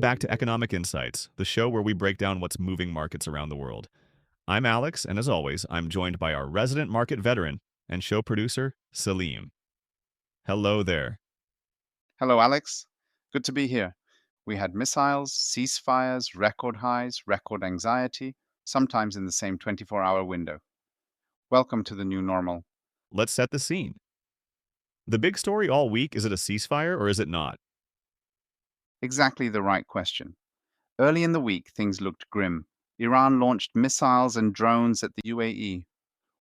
back to Economic Insights, the show where we break down what's moving markets around the world. I'm Alex, and as always, I'm joined by our resident market veteran and show producer, Selim. Hello there. Hello, Alex. Good to be here. We had missiles, ceasefires, record highs, record anxiety, sometimes in the same 24-hour window. Welcome to the new normal. Let's set the scene. The big story all week, is it a ceasefire or is it not? Exactly the right question. Early in the week, things looked grim. Iran launched missiles and drones at the UAE.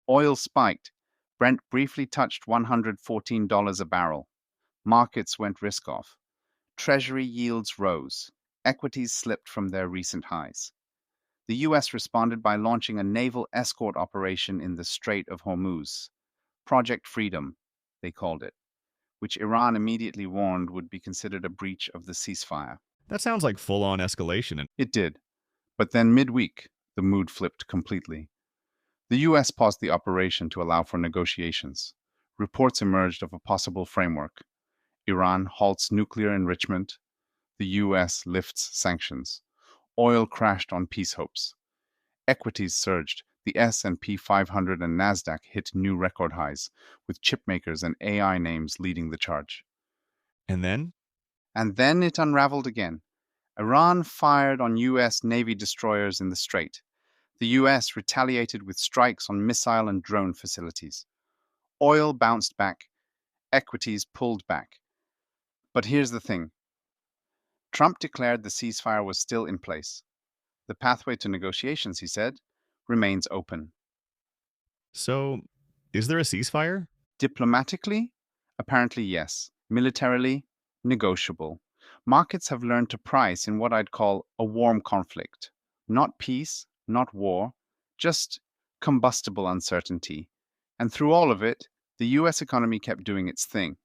Oil spiked. Brent briefly touched $114 a barrel. Markets went risk off. Treasury yields rose. Equities slipped from their recent highs. The US responded by launching a naval escort operation in the Strait of Hormuz. Project Freedom, they called it, which Iran immediately warned would be considered a breach of the ceasefire. That sounds like full-on escalation. And It did. But then midweek, the mood flipped completely. The US paused the operation to allow for negotiations. Reports emerged of a possible framework. Iran halts nuclear enrichment. The US lifts sanctions. Oil crashed on peace hopes. Equities surged. The S&P 500 and Nasdaq hit new record highs, with chipmakers and AI names leading the charge. then, And then it unraveled again. Iran fired on US Navy destroyers in the Strait. The US retaliated with strikes on missile and drone facilities. Oil bounced back. Equities pulled back. But here's the thing. Trump declared the ceasefire was still in place. The pathway to negotiations, he said, remains open. so is there a ceasefire? Diplomatically? Apparently, yes. Militarily? Negotiable. Markets have learned to price in what I'd call a warm conflict. Not peace, not war, just combustible uncertainty. And through all of it, the US economy kept doing its thing,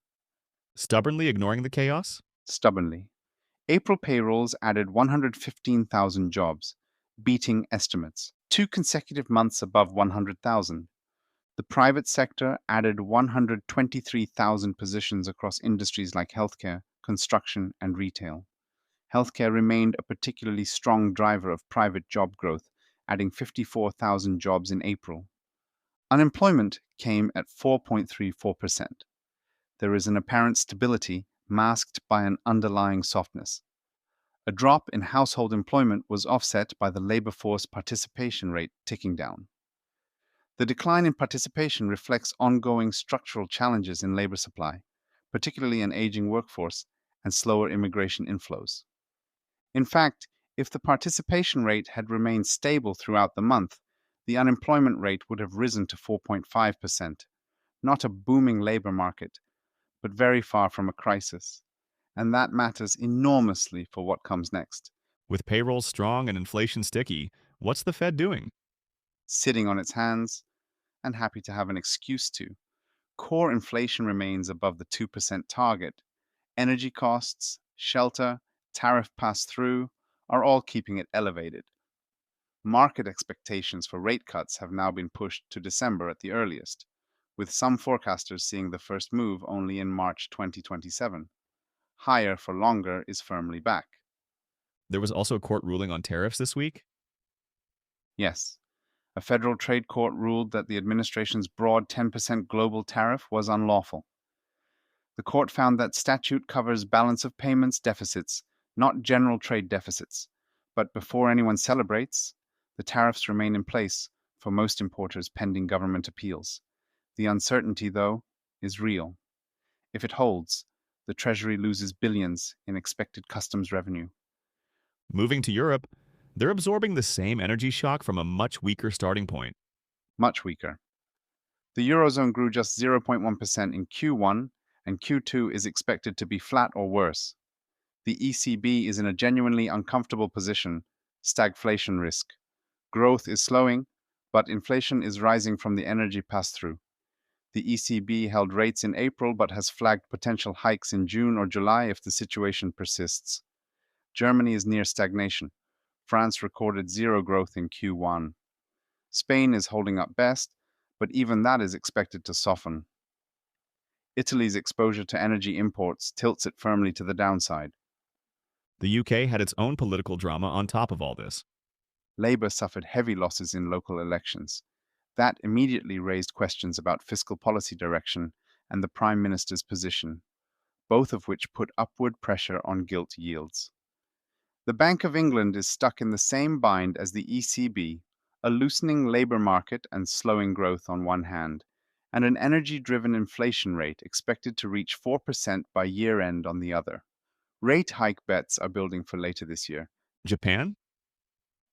Stubbornly ignoring the chaos? stubbornly. April payrolls added 115,000 jobs, beating estimates. 2 consecutive months above 100,000. The private sector added 123,000 positions across industries like healthcare, construction, and retail. Healthcare remained a particularly strong driver of private job growth, adding 54,000 jobs in April. Unemployment came at 4.34%. There is an apparent stability masked by an underlying softness. A drop in household employment was offset by the labor force participation rate ticking down. The decline in participation reflects ongoing structural challenges in labor supply, particularly an aging workforce and slower immigration inflows. In fact, if the participation rate had remained stable throughout the month, the unemployment rate would have risen to 4.5%, not a booming labor market, but very far from a crisis. And that matters enormously for what comes next. With payrolls strong and inflation sticky, what's the Fed doing? Sitting on its hands and happy to have an excuse to. Core inflation remains above the 2% target. Energy costs, shelter, tariff pass-through are all keeping it elevated. Market expectations for rate cuts have now been pushed to December at the earliest, with some forecasters seeing the first move only in March 2027. Higher for longer is firmly back. There was also a court ruling on tariffs this week. Yes, a federal trade court ruled that the administration's broad 10% global tariff was unlawful. The court found that statute covers balance of payments deficits, not general trade deficits. But before anyone celebrates, the tariffs remain in place for most importers pending government appeals. The uncertainty, though, is real. If it holds, the Treasury loses billions in expected customs revenue. Moving to Europe, they're absorbing the same energy shock from a much weaker starting point. Much weaker. The Eurozone grew just 0.1% in Q1, and Q2 is expected to be flat or worse. The ECB is in a genuinely uncomfortable position, stagflation risk. Growth is slowing, but inflation is rising from the energy pass-through. The ECB held rates in April but has flagged potential hikes in June or July if the situation persists. Germany is near stagnation. France recorded zero growth in Q1. Spain is holding up best, but even that is expected to soften. Italy's exposure to energy imports tilts it firmly to the downside. The UK had its own political drama on top of all this. Labour suffered heavy losses in local elections. That immediately raised questions about fiscal policy direction and the Prime Minister's position, both of which put upward pressure on gilt yields. The Bank of England is stuck in the same bind as the ECB, a loosening labour market and slowing growth on one hand, and an energy driven inflation rate expected to reach 4% by year end on the other. Rate hike bets are building for later this year. Japan?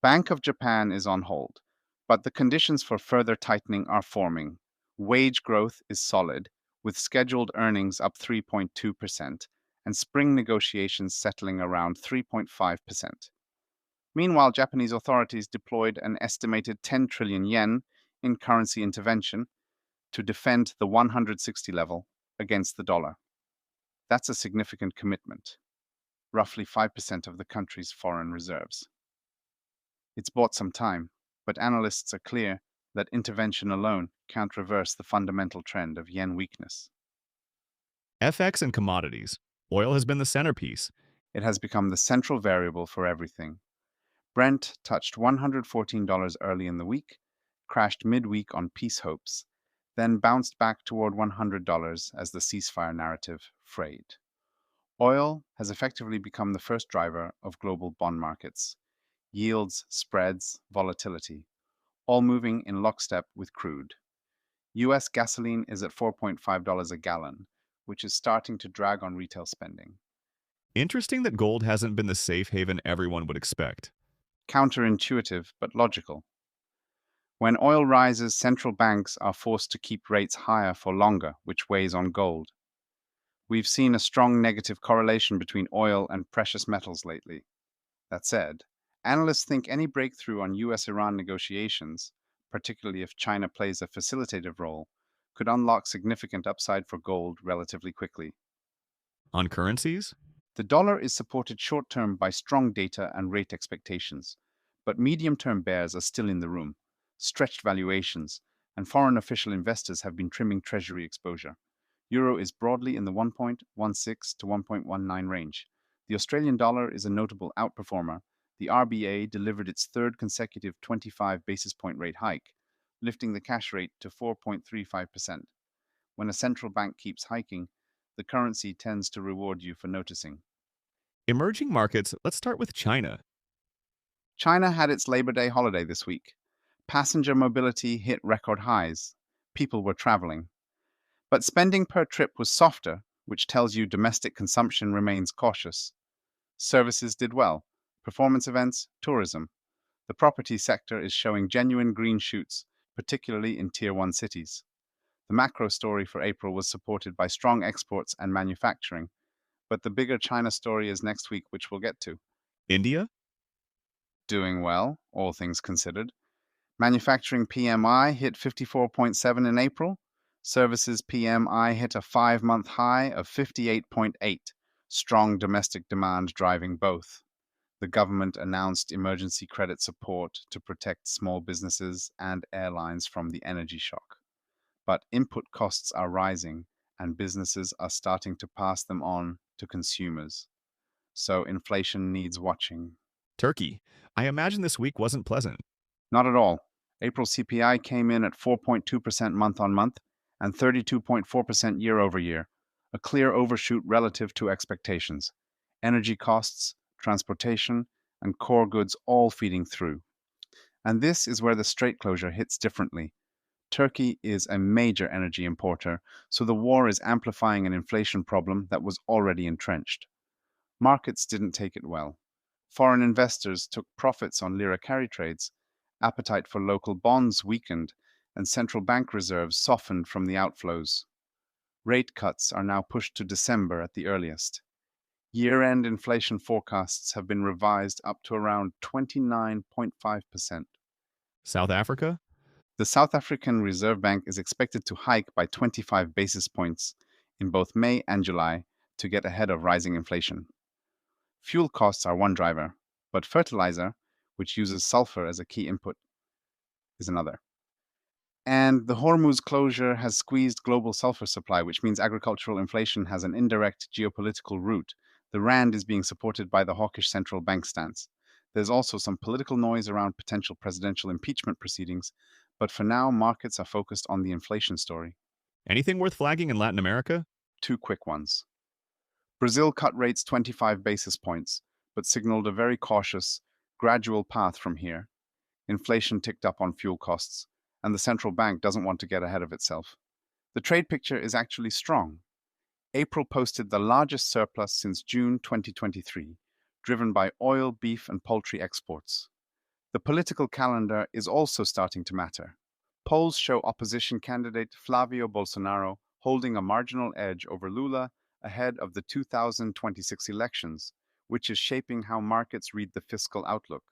Bank of Japan is on hold, but the conditions for further tightening are forming. Wage growth is solid, with scheduled earnings up 3.2%, and spring negotiations settling around 3.5%. Meanwhile, Japanese authorities deployed an estimated 10 trillion yen in currency intervention to defend the 160 level against the dollar. That's a significant commitment, roughly 5% of the country's foreign reserves. It's bought some time, but analysts are clear that intervention alone can't reverse the fundamental trend of yen weakness. FX and commodities. Oil has been the centerpiece. It has become the central variable for everything. Brent touched $114 early in the week, crashed midweek on peace hopes, then bounced back toward $100 as the ceasefire narrative frayed. Oil has effectively become the first driver of global bond markets. Yields, spreads, volatility, all moving in lockstep with crude. US gasoline is at $4.5 a gallon, which is starting to drag on retail spending. Interesting that gold hasn't been the safe haven everyone would expect. Counterintuitive, but logical. When oil rises, central banks are forced to keep rates higher for longer, which weighs on gold. We've seen a strong negative correlation between oil and precious metals lately. That said, analysts think any breakthrough on US Iran negotiations, particularly if China plays a facilitative role, could unlock significant upside for gold relatively quickly. On currencies? The dollar is supported short term by strong data and rate expectations, but medium term bears are still in the room. Stretched valuations, and foreign official investors have been trimming treasury exposure. Euro is broadly in the 1.16 to 1.19 range. The Australian dollar is a notable outperformer. The RBA delivered its third consecutive 25 basis point rate hike, lifting the cash rate to 4.35%. When a central bank keeps hiking, the currency tends to reward you for noticing. Emerging markets, let's start with China. China had its Labor Day holiday this week. Passenger mobility hit record highs. People were traveling. But spending per trip was softer, which tells you domestic consumption remains cautious. Services did well. Performance events, tourism. The property sector is showing genuine green shoots, particularly in Tier 1 cities. The macro story for April was supported by strong exports and manufacturing, but the bigger China story is next week, which we'll get to. India? Doing well, all things considered. Manufacturing PMI hit 54.7 in April. Services PMI hit a 5-month high of 58.8. Strong domestic demand driving both. The government announced emergency credit support to protect small businesses and airlines from the energy shock. But input costs are rising, and businesses are starting to pass them on to consumers. So inflation needs watching. Turkey. I imagine this week wasn't pleasant. Not at all. April CPI came in at 4.2% month on month and 32.4% year over year, a clear overshoot relative to expectations. Energy costs, transportation, and core goods all feeding through. And this is where the strait closure hits differently. Turkey is a major energy importer, so the war is amplifying an inflation problem that was already entrenched. Markets didn't take it well. Foreign investors took profits on lira carry trades, appetite for local bonds weakened, and central bank reserves softened from the outflows. Rate cuts are now pushed to December at the earliest. Year-end inflation forecasts have been revised up to around 29.5%. South Africa? The South African Reserve Bank is expected to hike by 25 basis points in both May and July to get ahead of rising inflation. Fuel costs are one driver, but fertilizer, which uses sulfur as a key input, is another. And the Hormuz closure has squeezed global sulfur supply, which means agricultural inflation has an indirect geopolitical root The rand is being supported by the hawkish central bank stance. There's also some political noise around potential presidential impeachment proceedings, but for now, markets are focused on the inflation story. Anything worth flagging in Latin America? Two quick ones. Brazil cut rates 25 basis points, but signaled a very cautious, gradual path from here. Inflation ticked up on fuel costs, and the central bank doesn't want to get ahead of itself. The trade picture is actually strong. April posted the largest surplus since June 2023, driven by oil, beef, and poultry exports. The political calendar is also starting to matter. Polls show opposition candidate Flavio Bolsonaro holding a marginal edge over Lula ahead of the 2026 elections, which is shaping how markets read the fiscal outlook.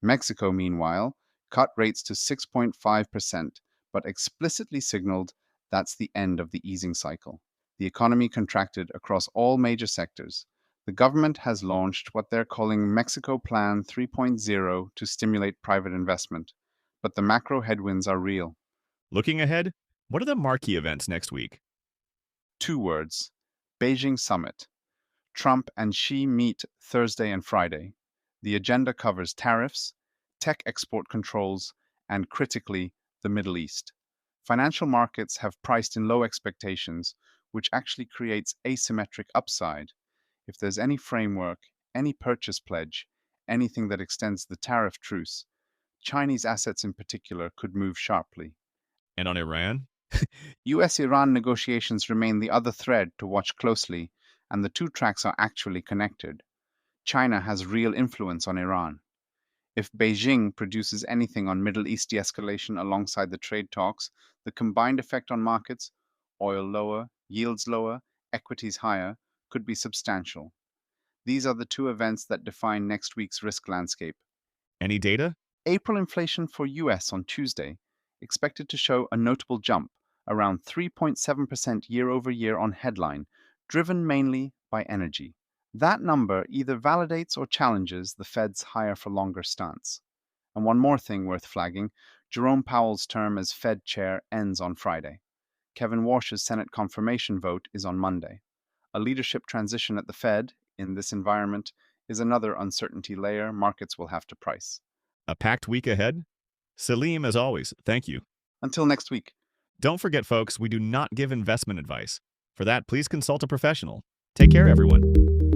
Mexico, meanwhile, cut rates to 6.5%, but explicitly signaled that's the end of the easing cycle. The economy contracted across all major sectors. The government has launched what they're calling Mexico Plan 3.0 to stimulate private investment, but the macro headwinds are real. Looking ahead, what are the marquee events next week? Two words: Beijing Summit. Trump and Xi meet Thursday and Friday. The agenda covers tariffs, tech export controls, and critically, the Middle East. Financial markets have priced in low expectations, which actually creates asymmetric upside. If there's any framework, any purchase pledge, anything that extends the tariff truce, Chinese assets in particular could move sharply. And on Iran? US-Iran negotiations remain the other thread to watch closely, and the two tracks are actually connected. China has real influence on Iran. If Beijing produces anything on Middle East de-escalation alongside the trade talks, the combined effect on markets, oil lower, yields lower, equities higher, could be substantial. These are the two events that define next week's risk landscape. Any data? April inflation for US on Tuesday expected to show a notable jump, around 3.7% year over year on headline, driven mainly by energy. That number either validates or challenges the Fed's higher for longer stance. And one more thing worth flagging: Jerome Powell's term as Fed chair ends on Friday. Kevin Warsh's Senate confirmation vote is on Monday. A leadership transition at the Fed, in this environment, is another uncertainty layer markets will have to price. A packed week ahead? Selim, as always, thank you. Until next week. Don't forget, folks, we do not give investment advice. For that, please consult a professional. Take care, everyone.